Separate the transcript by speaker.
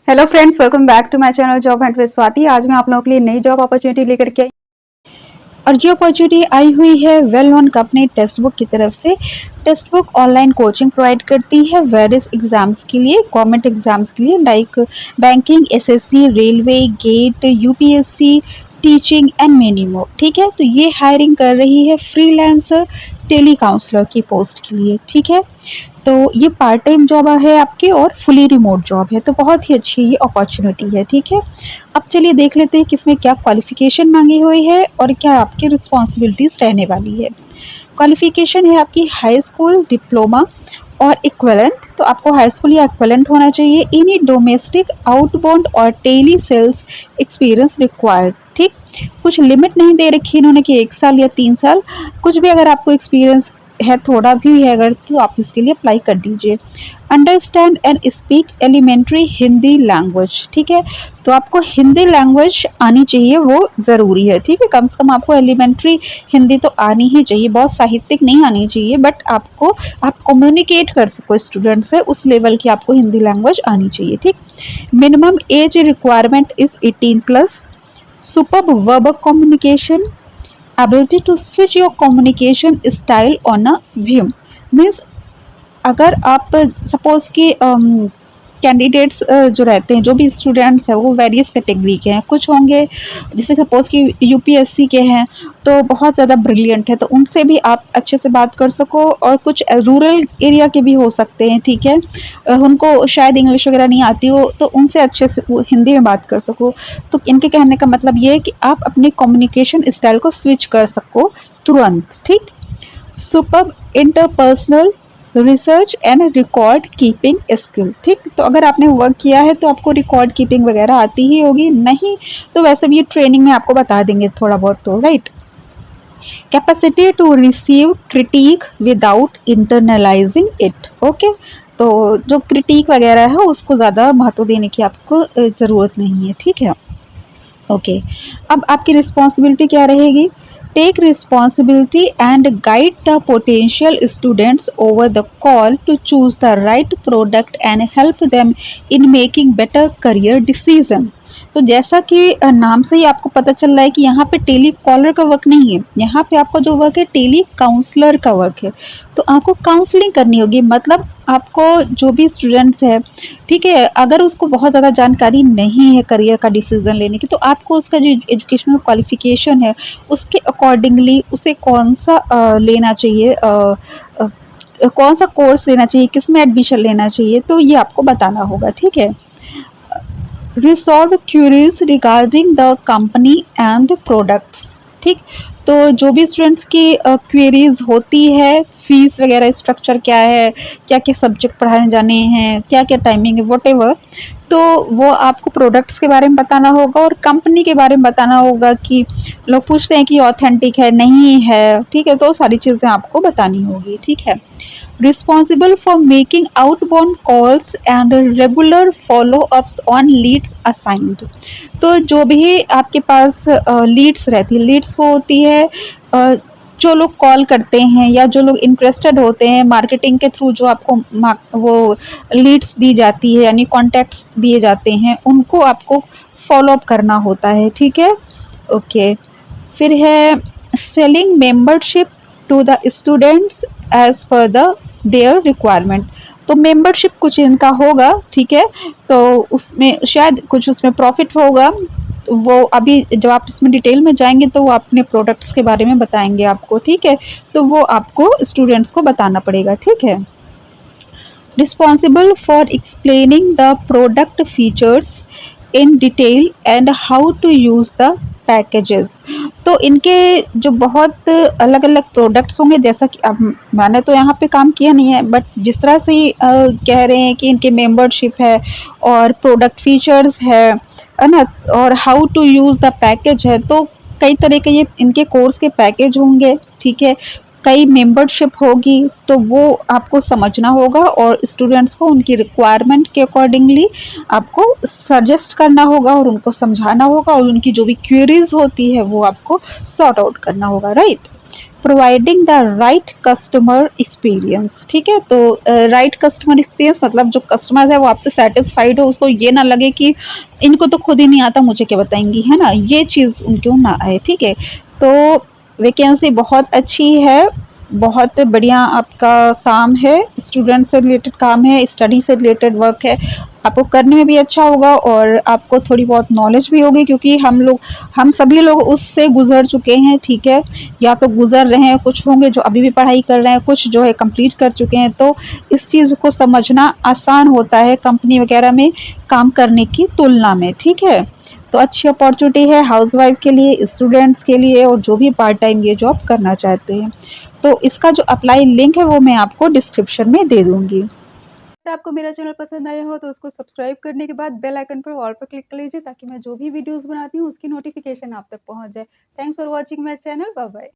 Speaker 1: Hello friends, welcome back to my channel job hunt with Swati. आज मैं आप लोगों के लिए नई जॉब अपॉर्चुनिटी लेकर के आई और ये अपॉर्चुनिटी आई हुई है well known company text book की तरफ से। Text book online coaching provide करती है वेरियस एग्जाम्स के लिए, गवर्नमेंट एग्जाम्स के लिए like banking, SSC, railway, GATE, UPSC, teaching and many more. ठीक है, तो ये हायरिंग कर रही है फ्रीलांसर टेली काउंसलर की पोस्ट के लिए। ठीक है, तो ये पार्ट टाइम जॉब है आपकी और फुली रिमोट जॉब है, तो बहुत ही अच्छी ये अपॉर्चुनिटी है। ठीक है, अब चलिए देख लेते हैं किसमें क्या क्वालिफिकेशन मांगी हुई है और क्या आपकी रिस्पॉन्सिबिलिटीज़ रहने वाली है। क्वालिफिकेशन है आपकी हाई स्कूल डिप्लोमा और इक्विवेलेंट, तो आपको हाई स्कूल या इक्विवेलेंट होना चाहिए। एनी डोमेस्टिक आउटबाउंड और टेली सेल्स एक्सपीरियंस रिक्वायर्ड। ठीक, कुछ लिमिट नहीं दे रखी इन्होंने कि 1 साल या 3 साल, कुछ भी अगर आपको एक्सपीरियंस है, थोड़ा भी है अगर, तो आप इसके लिए अप्लाई कर दीजिए। Understand and speak elementary Hindi language. ठीक है, तो आपको हिंदी लैंग्वेज आनी चाहिए, वो ज़रूरी है। ठीक है, कम से कम आपको एलिमेंट्री हिंदी तो आनी ही चाहिए, बहुत साहित्यिक नहीं आनी चाहिए, बट आपको आप कम्युनिकेट कर सको स्टूडेंट से, उस लेवल की आपको हिंदी लैंग्वेज आनी चाहिए। ठीक, minimum age requirement is 18+, superb verbal communication, ability to switch your communication style on a whim। Means अगर आप सपोज कि कैंडिडेट्स जो रहते हैं, जो भी स्टूडेंट्स हैं, वो वेरियस कैटेगरी के हैं। कुछ होंगे जैसे सपोज कि यूपीएससी के हैं तो बहुत ज़्यादा ब्रिलियंट है, तो उनसे भी आप अच्छे से बात कर सको, और कुछ रूरल एरिया के भी हो सकते हैं। ठीक है, उनको शायद इंग्लिश वगैरह नहीं आती हो, तो उनसे अच्छे से वो हिंदी में बात कर सको। तो इनके कहने का मतलब ये है कि आप अपने कम्युनिकेशन स्टाइल को स्विच कर सको तुरंत। ठीक, super interpersonal research and record keeping skill. ठीक, तो अगर आपने वर्क किया है तो आपको रिकॉर्ड कीपिंग वगैरह आती ही होगी, नहीं तो वैसे भी ये ट्रेनिंग में आपको बता देंगे थोड़ा बहुत, तो right. Capacity to receive critic without internalizing it. Okay, तो जो क्रिटिक वगैरह है उसको ज़्यादा महत्व देने की आपको ज़रूरत नहीं है। ठीक है, ओके, अब आपकी रिस्पॉन्सिबिलिटी क्या रहेगी? Take responsibility and guide the potential students over the call to choose the right product and help them in making better career decision. तो जैसा कि नाम से ही आपको पता चल रहा है कि यहाँ पे टेली कॉलर का वर्क नहीं है, यहाँ पे आपका जो वर्क है टेली काउंसलर का वर्क है। तो आपको काउंसलिंग करनी होगी, मतलब आपको जो भी स्टूडेंट्स है, ठीक है, अगर उसको बहुत ज़्यादा जानकारी नहीं है करियर का डिसीज़न लेने की, तो आपको उसका जो एजुकेशनल क्वालिफिकेशन है उसके अकॉर्डिंगली उसे कौन सा लेना चाहिए, कौन सा कोर्स लेना चाहिए, किस में एडमिशन लेना चाहिए, तो ये आपको बताना होगा। ठीक है, resolve queries regarding the company and products. ठीक, तो जो भी स्टूडेंट्स की क्वेरीज होती है, फीस वगैरह स्ट्रक्चर क्या है, क्या क्या सब्जेक्ट पढ़ाने जाने हैं, क्या क्या टाइमिंग है, वॉटेवर, तो वो आपको प्रोडक्ट्स के बारे में बताना होगा और कंपनी के बारे में बताना होगा कि लोग पूछते हैं कि ऑथेंटिक है नहीं है। ठीक है, तो सारी चीज़ें आपको बतानी होगी। ठीक है, responsible for making outbound calls and regular follow-ups on leads assigned। तो जो भी आपके पास लीड्स रहती है, लीड्स वो होती है जो लोग कॉल करते हैं या जो लोग इंटरेस्टेड होते हैं, मार्केटिंग के थ्रू जो आपको वो लीड्स दी जाती है यानी कॉन्टैक्ट्स दिए जाते हैं, उनको आपको फॉलोअप करना होता है। ठीक है, ओके, फिर है selling membership to the students as per the their requirement. तो मेंबरशिप कुछ इनका होगा, ठीक है, तो उसमें शायद कुछ उसमें प्रॉफिट होगा, वो अभी जब आप इसमें डिटेल में जाएंगे तो वो अपने प्रोडक्ट्स के बारे में बताएंगे आपको। ठीक है, तो वो आपको स्टूडेंट्स को बताना पड़ेगा। ठीक है, responsible for explaining the product features in detail and how to use the packages. तो इनके जो बहुत अलग अलग प्रोडक्ट्स होंगे, जैसा कि अब मैंने तो यहाँ पे काम किया नहीं है, बट जिस तरह से कह रहे हैं कि इनके मेंबरशिप है और प्रोडक्ट फीचर्स है ना, और how to use the package है, तो कई तरह के ये इनके कोर्स के पैकेज होंगे। ठीक है, कई मेंबरशिप होगी, तो वो आपको समझना होगा और स्टूडेंट्स को उनकी रिक्वायरमेंट के अकॉर्डिंगली आपको सजेस्ट करना होगा और उनको समझाना होगा और उनकी जो भी क्वेरीज होती है वो आपको सॉर्ट आउट करना होगा। Right, providing the right customer experience. ठीक है, तो राइट कस्टमर एक्सपीरियंस मतलब जो कस्टमर है वो आपसे सेटिस्फाइड हो, उसको ये ना लगे कि इनको तो खुद ही नहीं आता, मुझे क्या बताएंगी, है ना, ये चीज़ उनको ना आए। ठीक है, तो वैकेंसी बहुत अच्छी है, बहुत बढ़िया आपका काम है, स्टूडेंट से रिलेटेड काम है, स्टडी से रिलेटेड वर्क है, आपको करने में भी अच्छा होगा और आपको थोड़ी बहुत नॉलेज भी होगी, क्योंकि हम सभी लोग उससे गुजर चुके हैं। ठीक है, या तो गुजर रहे हैं, कुछ होंगे जो अभी भी पढ़ाई कर रहे हैं, कुछ जो है कंप्लीट कर चुके हैं, तो इस चीज़ को समझना आसान होता है कंपनी वगैरह में काम करने की तुलना में। ठीक है, तो अच्छी अपॉर्चुनिटी है हाउसवाइफ के लिए, स्टूडेंट्स के लिए, और जो भी पार्ट टाइम ये जॉब करना चाहते हैं। तो इसका जो अप्लाई लिंक है वो मैं आपको डिस्क्रिप्शन में दे दूँगी। अगर आपको मेरा चैनल पसंद आया हो तो उसको सब्सक्राइब करने के बाद बेल आइकन पर ऑल पर क्लिक कर लीजिए, ताकि मैं जो भी वीडियोज़ बनाती हूँ उसकी नोटिफिकेशन आप तक पहुँच जाए। Thanks for watching my channel. Bye bye.